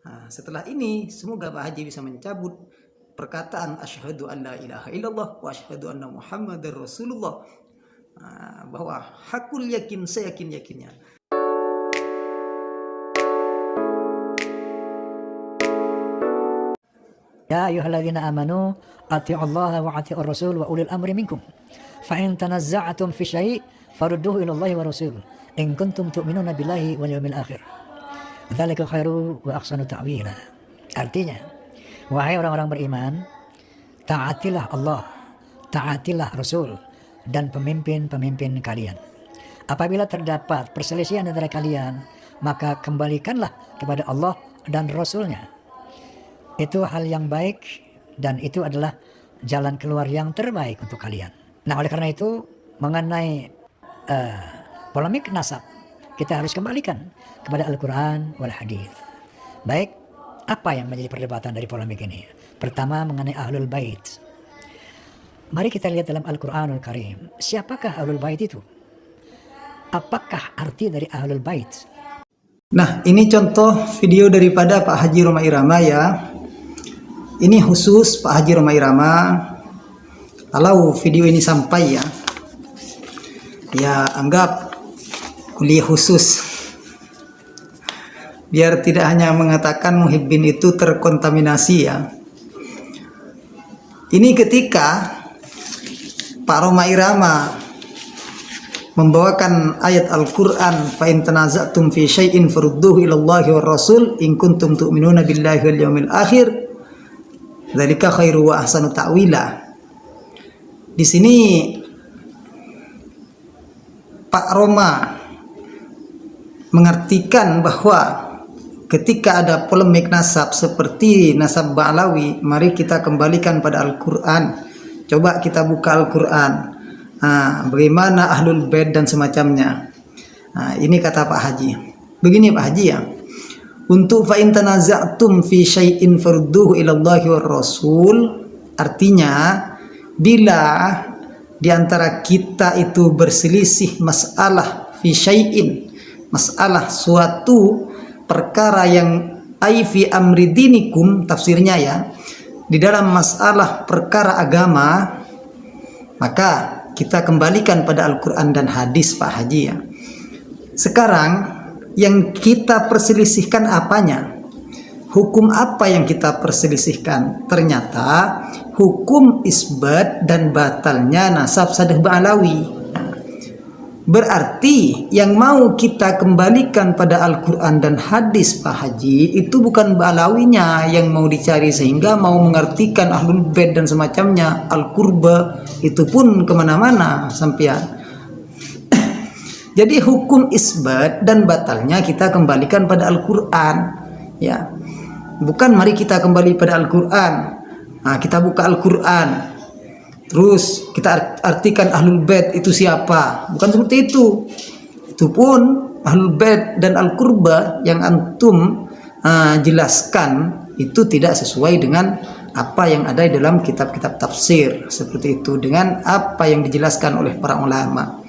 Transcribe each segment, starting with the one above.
Nah, setelah ini semoga Pak Haji bisa mencabut perkataan asyhadu an la ilaha illallah wa asyhadu anna muhammadar rasulullah, bahwa hakul yakin, seyakin-yakinnya. Ya ayyuhalladzina amanu athi'ullaha wa athi'ur rasul wa ulil amri minkum. Fa in tanazza'tum fi syai' farudduhu ila Allahi wa rasul. In kuntum tu'minuna billahi wal yawmil akhir. Dzalika khairu wa ahsanu ta'wila. Artinya, wahai orang-orang beriman, taatilah Allah, taatilah Rasul dan pemimpin-pemimpin kalian. Apabila terdapat perselisihan antara kalian, maka kembalikanlah kepada Allah dan Rasulnya. Itu hal yang baik dan itu adalah jalan keluar yang terbaik untuk kalian. Nah, oleh karena itu mengenai polemik nasab, kita harus kembalikan kepada Al-Quran wal Hadis. Baik, apa yang menjadi perdebatan dari polemik ini? Pertama, mengenai Ahlul Bait. Mari kita lihat dalam Al-Quranul Karim, siapakah Ahlul Bait itu? Apakah arti dari Ahlul Bait? Nah, ini contoh video daripada Pak Haji Rhoma Irama ya. Ini khusus Pak Haji Rhoma Irama. Kalau video ini sampai ya anggap kuliah khusus. Biar tidak hanya mengatakan muhibbin itu terkontaminasi ya. Ini ketika Pak Rhoma Irama membawakan ayat Al-Quran, fa in tanaza'tum fi syai'in farudduhu ila Allahi war Rasul in kuntum tu'minuna billahi wal yawmil akhir. Dzalika khairu wa ahsanu ta'wila. Di sini Pak Rhoma mengartikan bahwa ketika ada polemik nasab seperti nasab Ba'lawi, mari kita kembalikan pada Al-Quran. Coba kita buka Al-Quran. Bagaimana Ahlul Bait dan semacamnya. Ini kata Pak Haji. Begini Pak Haji ya. Untuk fa in tanaza'tum fi syai'in farudduhu ila Allahi war Rasul, artinya bila di antara kita itu berselisih masalah fi syai'in, masalah suatu perkara yang ai fi amri dinikum, tafsirnya ya, di dalam masalah perkara agama, maka kita kembalikan pada Al-Quran dan hadis Pak Haji ya. Sekarang yang kita perselisihkan apanya? Hukum apa yang kita perselisihkan? Ternyata hukum isbat dan batalnya nasab sadeh Ba'lawi. Berarti yang mau kita kembalikan pada Al-Quran dan hadis Pak Haji itu bukan Ba'lawinya yang mau dicari, sehingga mau mengartikan Ahlul Bait dan semacamnya, Al-Qurba, itu pun kemana-mana sampean. Jadi hukum isbat dan batalnya kita kembalikan pada Al-Quran ya. Bukan mari kita kembali pada Al-Quran. Kita buka Al-Quran, terus kita artikan Ahlul Bait itu siapa. Bukan seperti itu. Itu pun Ahlul Bait dan Al-Qurba yang antum jelaskan itu tidak sesuai dengan apa yang ada di dalam kitab-kitab tafsir. Seperti itu dengan apa yang dijelaskan oleh para ulama.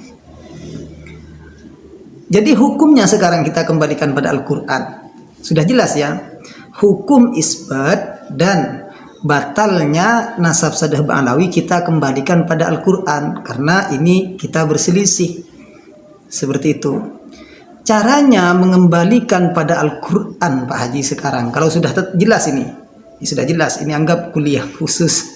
Jadi hukumnya sekarang kita kembalikan pada Al-Quran. Sudah jelas ya. Hukum isbat dan batalnya nasab sadeh Ba'lawi kita kembalikan pada Al-Quran. Karena ini kita berselisih. Seperti itu. Caranya mengembalikan pada Al-Quran Pak Haji sekarang. Kalau sudah jelas ini. Ini sudah jelas. Ini anggap kuliah khusus.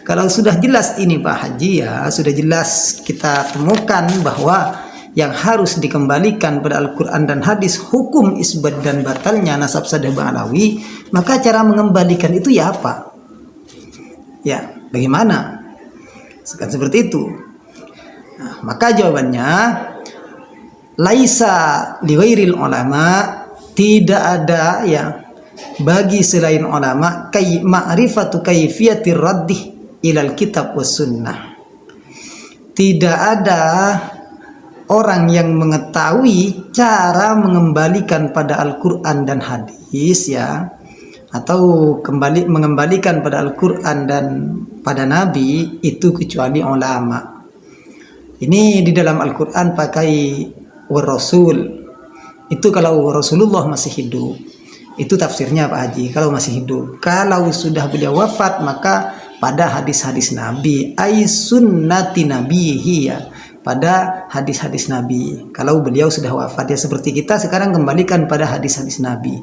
Kalau sudah jelas ini Pak Haji ya. Sudah jelas kita temukan bahwa yang harus dikembalikan pada Al-Quran dan hadis hukum isbat dan batalnya nasab sadeh Ba'lawi, maka cara mengembalikan itu ya apa? Ya, bagaimana? Seperti itu. Maka jawabannya laisa liwairil ulama, tidak ada ya bagi selain ulama ma'rifatu kaifiyatir raddih ilal kitab was sunnah. Tidak ada orang yang mengetahui cara mengembalikan pada Al-Quran dan hadis ya, atau mengembalikan pada Al-Quran dan pada Nabi itu kecuali ulama. Ini di dalam Al-Quran pakai war Rasul. Itu kalau Rasulullah masih hidup. Itu tafsirnya Pak Haji kalau masih hidup. Kalau sudah beliau wafat maka pada hadis-hadis Nabi, ai sunnati nabihi ya, pada hadis-hadis Nabi. Kalau beliau sudah wafat ya seperti kita sekarang kembalikan pada hadis-hadis Nabi.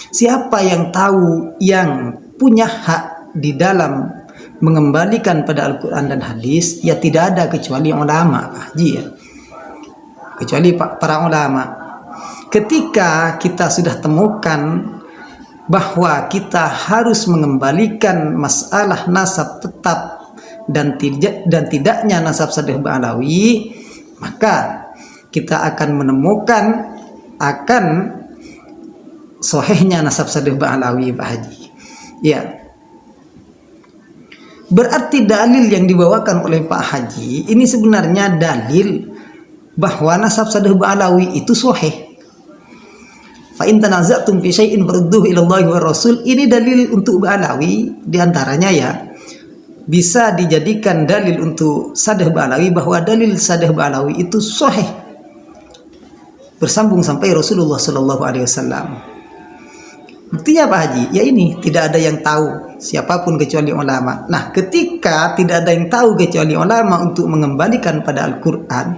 Siapa yang tahu, yang punya hak di dalam mengembalikan pada Al-Quran dan hadis, ya tidak ada kecuali ulama Pak Haji ya. Kecuali para ulama. Ketika kita sudah temukan bahwa kita harus mengembalikan masalah nasab tetap dan tidaknya nasab Sadeh Ba'alawi, maka kita akan menemukan akan sahihnya nasab Sadeh Ba'alawi Pak Haji. Ya. Berarti dalil yang dibawakan oleh Pak Haji ini sebenarnya dalil bahwa nasab Sadeh Ba'alawi itu sahih. Fa in tanaza'tum fi syai'in farudduhu ila Allahi wa Rasul. Ini dalil untuk Ba'alawi diantaranya ya bisa dijadikan dalil untuk Sadeh Ba'alawi bahwa dalil Sadeh Ba'alawi itu sahih bersambung sampai Rasulullah Sallallahu Alaihi Wasallam. Buktinya Pak Haji, ya ini tidak ada yang tahu siapapun kecuali ulama. Nah, ketika tidak ada yang tahu kecuali ulama untuk mengembalikan pada Al-Quran,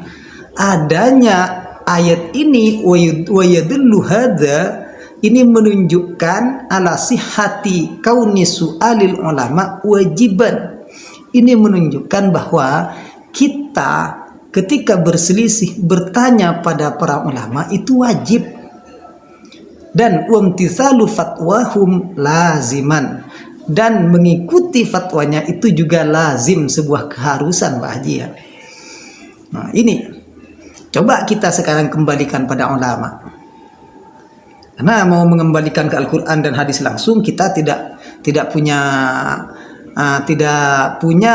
adanya ayat ini wa yadullu hadza, ini menunjukkan ala sihhati kauni su'alil ulama wajiban. Ini menunjukkan bahwa kita ketika berselisih bertanya pada para ulama itu wajib, dan wamtithalu fatwahum laziman, dan mengikuti fatwanya itu juga lazim, sebuah keharusan Pak Haji ya. Nah, ini coba kita sekarang kembalikan pada ulama. Karena mau mengembalikan ke Al-Quran dan hadis langsung kita tidak punya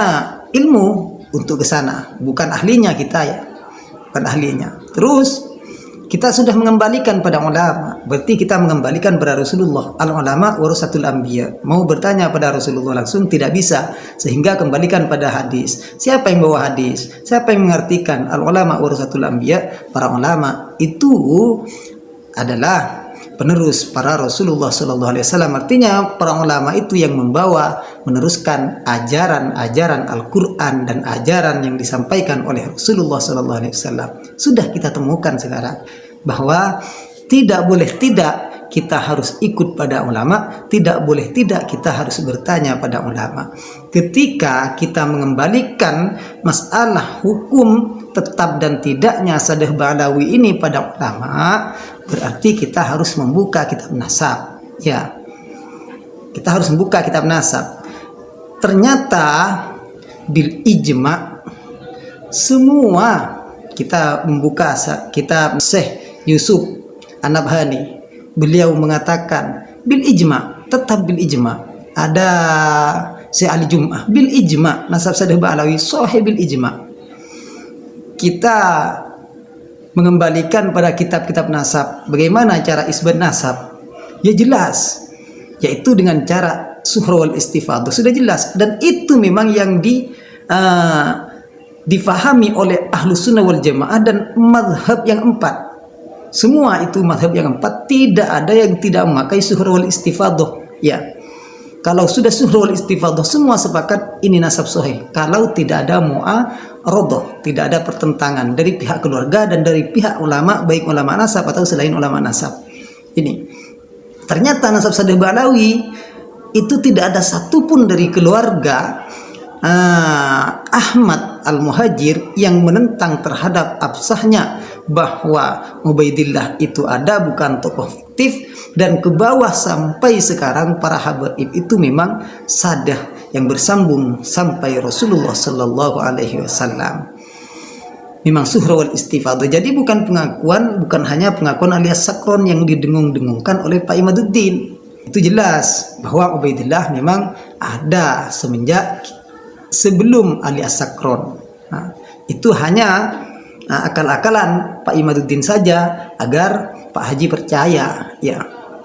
ilmu untuk ke sana. Bukan ahlinya kita ya. Bukan ahlinya. Terus kita sudah mengembalikan pada ulama. Berarti kita mengembalikan pada Rasulullah. Al-ulama warasatul anbiya. Mau bertanya pada Rasulullah langsung tidak bisa. Sehingga kembalikan pada hadis. Siapa yang bawa hadis? Siapa yang mengartikan? Al-ulama warasatul anbiya. Para ulama itu adalah penerus para Rasulullah Sallallahu Alaihi Wasallam. Artinya para ulama itu yang membawa, meneruskan ajaran-ajaran Al-Quran dan ajaran yang disampaikan oleh Rasulullah Sallallahu Alaihi Wasallam. Sudah kita temukan sekarang bahwa tidak boleh tidak kita harus ikut pada ulama, tidak boleh tidak kita harus bertanya pada ulama. Ketika kita mengembalikan masalah hukum tetap dan tidaknya Sadeh Ba'alawi ini pada ulama, berarti kita harus membuka kitab nasab. Ya, kita harus membuka kitab nasab. Ternyata bil ijma, semua kita membuka kitab Syekh Yusuf An-Nabhani, beliau mengatakan bil ijma, tetap bil ijma. Ada Syekh Ali Jum'ah bil ijma, nasab Sadeh Ba'alawi sahih bil ijma. Kita mengembalikan pada kitab-kitab nasab. Bagaimana cara isbat nasab? Ya jelas, yaitu dengan cara suhra wal istifadah. Sudah jelas, dan itu memang yang difahami oleh Ahlus Sunnah wal Jamaah dan mazhab yang empat. Semua itu mazhab yang empat, tidak ada yang tidak memakai suhra wal istifadah. Ya, kalau sudah suhra wal istifadah semua sepakat ini nasab sahih. Kalau tidak ada mu'aradhah, tidak ada pertentangan dari pihak keluarga dan dari pihak ulama, baik ulama nasab atau selain ulama nasab. Ini ternyata nasab Sadeh Ba'alawi itu tidak ada satupun dari keluarga Ahmad Al-Muhajir yang menentang terhadap absahnya bahwa Ubaidillah itu ada, bukan tokoh fiktif, dan ke bawah sampai sekarang para habaib itu memang sadah yang bersambung sampai Rasulullah Sallallahu Alaihi Wasallam. Memang suhra wal istifadah. Jadi bukan hanya pengakuan alias sakron yang didengung-dengungkan oleh Pak Imaduddin. Itu jelas bahwa Ubaidillah memang ada semenjak sebelum alias sakron. Nah, itu hanya akal-akalan Pak Imaduddin saja agar Pak Haji percaya. Ya,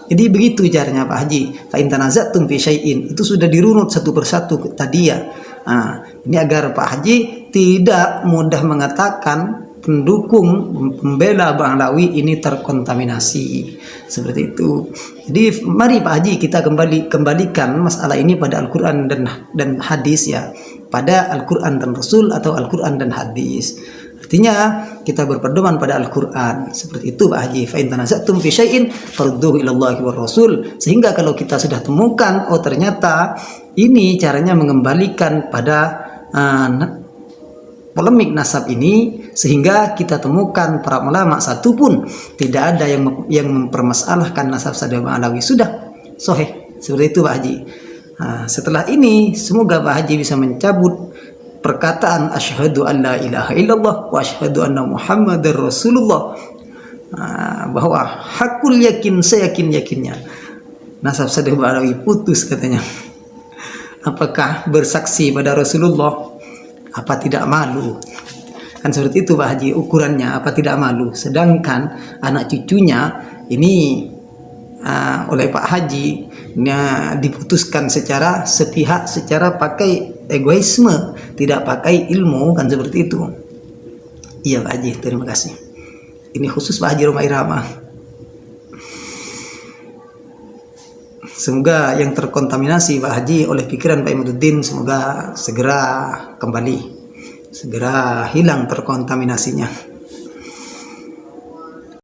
jadi begitu caranya Pak Haji. Fa in tanaza'tum fi syai'in, itu sudah dirunut satu persatu tadi ya. Ini agar Pak Haji tidak mudah mengatakan pendukung pembela Bang Alawi ini terkontaminasi seperti itu. Jadi mari Pak Haji kita kembalikan masalah ini pada Al-Quran dan hadis ya, pada Al-Quran dan Rasul atau Al-Quran dan hadis. Artinya kita berpedoman pada Al-Quran seperti itu Pak Haji. Fa in tanaza'tum fi syai'in farudduhu ila Allahi war Rasul. Sehingga kalau kita sudah temukan oh ternyata ini caranya mengembalikan pada polemik nasab ini, sehingga kita temukan para ulama satu pun tidak ada yang mempermasalahkan nasab Sadah Bang Alawi, sudah sahih seperti itu Pak Haji. Setelah ini semoga Pak Haji bisa mencabut perkataan asyhadu an la ilaha illallah wa asyhadu anna muhammadar rasulullah, bahwa hakul yakin, seyakin-yakinnya nasab Sadah Bang Alawi putus katanya. Apakah bersaksi pada Rasulullah apa tidak malu? Kan seperti itu Pak Haji ukurannya, apa tidak malu. Sedangkan anak cucunya ini oleh Pak Haji diputuskan secara sepihak, secara pakai egoisme, tidak pakai ilmu, kan seperti itu. Iya Pak Haji, terima kasih. Ini khusus Pak Haji Roma Irama. Semoga yang terkontaminasi Pak Haji oleh pikiran Pak Imaduddin semoga segera kembali, segera hilang terkontaminasinya.